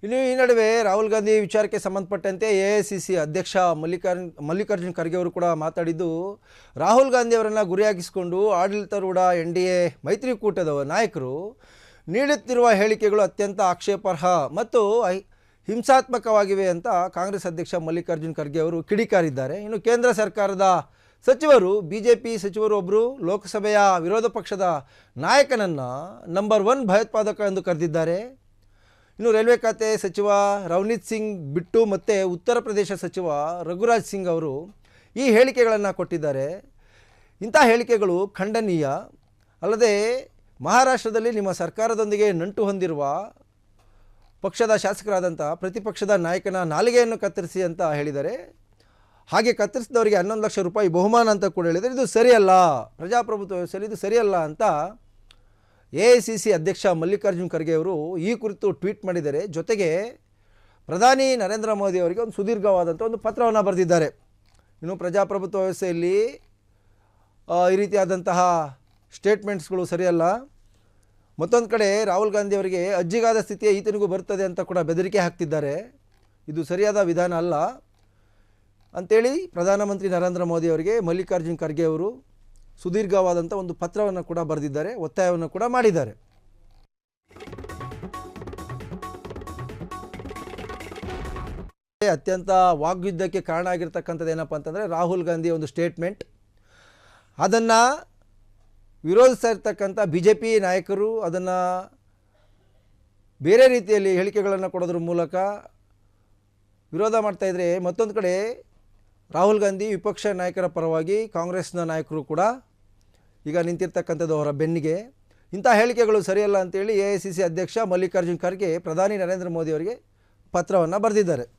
ಇನ್ನು ಈ ನಡುವೆ ರಾಹುಲ್ ಗಾಂಧಿ ವಿಚಾರಕ್ಕೆ ಸಂಬಂಧಪಟ್ಟಂತೆ ಎಐಸಿಸಿ ಅಧ್ಯಕ್ಷ ಮಲ್ಲಿಕಾರ್ಜುನ್ ಖರ್ಗೆ ಅವರು ಕೂಡ ಮಾತಾಡಿದ್ದು, ರಾಹುಲ್ ಗಾಂಧಿ ಅವರನ್ನು ಗುರಿಯಾಗಿಸಿಕೊಂಡು ಆಡಳಿತಾರೂಢ NDA ಮೈತ್ರಿಕೂಟದ ನಾಯಕರು ನೀಡುತ್ತಿರುವ ಹೇಳಿಕೆಗಳು ಅತ್ಯಂತ ಆಕ್ಷೇಪಾರ್ಹ ಮತ್ತು ಹಿಂಸಾತ್ಮಕವಾಗಿವೆ ಅಂತ ಕಾಂಗ್ರೆಸ್ ಅಧ್ಯಕ್ಷ ಮಲ್ಲಿಕಾರ್ಜುನ್ ಖರ್ಗೆ ಅವರು ಕಿಡಿಕಾರಿದ್ದಾರೆ. ಇನ್ನು ಕೇಂದ್ರ ಸರ್ಕಾರದ ಸಚಿವರು, ಬಿಜೆಪಿ ಸಚಿವರು ಒಬ್ಬರು ಲೋಕಸಭೆಯ ವಿರೋಧ ಪಕ್ಷದ ನಾಯಕನನ್ನು ನಂಬರ್ 1 ಭಯೋತ್ಪಾದಕ ಎಂದು ಕರೆದಿದ್ದಾರೆ. ಇನ್ನು ರೈಲ್ವೆ ಖಾತೆ ಸಚಿವ ರವನೀತ್ ಸಿಂಗ್ ಬಿಟ್ಟು ಮತ್ತು ಉತ್ತರ ಪ್ರದೇಶ ಸಚಿವ ರಘುರಾಜ್ ಸಿಂಗ್ ಅವರು ಈ ಹೇಳಿಕೆಗಳನ್ನು ಕೊಟ್ಟಿದ್ದಾರೆ. ಇಂಥ ಹೇಳಿಕೆಗಳು ಖಂಡನೀಯ. ಅಲ್ಲದೆ ಮಹಾರಾಷ್ಟ್ರದಲ್ಲಿ ನಿಮ್ಮ ಸರ್ಕಾರದೊಂದಿಗೆ ನಂಟು ಹೊಂದಿರುವ ಪಕ್ಷದ ಶಾಸಕರಾದಂಥ ಪ್ರತಿಪಕ್ಷದ ನಾಯಕನ ನಾಲಿಗೆಯನ್ನು ಕತ್ತರಿಸಿ ಅಂತ ಹೇಳಿದ್ದಾರೆ. ಹಾಗೆ ಕತ್ತರಿಸಿದವರಿಗೆ 11 ಲಕ್ಷ ರೂಪಾಯಿ ಬಹುಮಾನ ಅಂತ ಕೂಡ ಹೇಳಿದರೆ ಇದು ಸರಿಯಲ್ಲ, ಪ್ರಜಾಪ್ರಭುತ್ವ ವ್ಯವಸ್ಥೆಯಲ್ಲಿ ಇದು ಸರಿಯಲ್ಲ ಅಂತ ಎಐಸಿಸಿ ಅಧ್ಯಕ್ಷ ಮಲ್ಲಿಕಾರ್ಜುನ್ ಖರ್ಗೆ ಅವರು ಈ ಕುರಿತು ಟ್ವೀಟ್ ಮಾಡಿದ್ದಾರೆ. ಜೊತೆಗೆ ಪ್ರಧಾನಿ ನರೇಂದ್ರ ಮೋದಿ ಅವರಿಗೆ ಒಂದು ಸುದೀರ್ಘವಾದಂಥ ಒಂದು ಪತ್ರವನ್ನು ಬರೆದಿದ್ದಾರೆ. ಇನ್ನು ಪ್ರಜಾಪ್ರಭುತ್ವ ವ್ಯವಸ್ಥೆಯಲ್ಲಿ ಈ ರೀತಿಯಾದಂತಹ ಸ್ಟೇಟ್ಮೆಂಟ್ಸ್ಗಳು ಸರಿಯಲ್ಲ. ಮತ್ತೊಂದು ಕಡೆ ರಾಹುಲ್ ಗಾಂಧಿ ಅವರಿಗೆ ಅಜ್ಜಿಗಾದ ಸ್ಥಿತಿಯೇ ಈತನಿಗೂ ಬರ್ತದೆ ಅಂತ ಕೂಡ ಬೆದರಿಕೆ ಹಾಕ್ತಿದ್ದಾರೆ. ಇದು ಸರಿಯಾದ ವಿಧಾನ ಅಲ್ಲ ಅಂಥೇಳಿ ಪ್ರಧಾನಮಂತ್ರಿ ನರೇಂದ್ರ ಮೋದಿ ಅವರಿಗೆ ಮಲ್ಲಿಕಾರ್ಜುನ್ ಖರ್ಗೆ ಅವರು ಸುದೀರ್ಘವಾದಂಥ ಒಂದು ಪತ್ರವನ್ನು ಕೂಡ ಬರೆದಿದ್ದಾರೆ, ಒತ್ತಾಯವನ್ನು ಕೂಡ ಮಾಡಿದ್ದಾರೆ. ಅತ್ಯಂತ ವಾಗ್ಯುದ್ಧಕ್ಕೆ ಕಾರಣ ಆಗಿರ್ತಕ್ಕಂಥದ್ದು ಏನಪ್ಪ ಅಂತಂದರೆ ರಾಹುಲ್ ಗಾಂಧಿ ಒಂದು ಸ್ಟೇಟ್ಮೆಂಟ್. ಅದನ್ನು ವಿರೋಧಿಸ್ತಾ ಇರ್ತಕ್ಕಂಥ BJP ನಾಯಕರು ಅದನ್ನು ಬೇರೆ ರೀತಿಯಲ್ಲಿ ಹೇಳಿಕೆಗಳನ್ನು ಕೊಡೋದ್ರ ಮೂಲಕ ವಿರೋಧ ಮಾಡ್ತಾಯಿದ್ರೆ, ಮತ್ತೊಂದು ಕಡೆ ರಾಹುಲ್ ಗಾಂಧಿ ವಿಪಕ್ಷ ನಾಯಕರ ಪರವಾಗಿ ಕಾಂಗ್ರೆಸ್ನ ನಾಯಕರು ಕೂಡ ಈಗ ನಿಂತಿರ್ತಕ್ಕಂಥದ್ದು ಅವರ ಬೆನ್ನಿಗೆ. ಇಂಥ ಹೇಳಿಕೆಗಳು ಸರಿಯಲ್ಲ ಅಂತೇಳಿ ಎಐಸಿಸಿ ಅಧ್ಯಕ್ಷ ಮಲ್ಲಿಕಾರ್ಜುನ್ ಖರ್ಗೆ ಪ್ರಧಾನಿ ನರೇಂದ್ರ ಮೋದಿ ಅವರಿಗೆ ಪತ್ರವನ್ನು ಬರೆದಿದ್ದಾರೆ.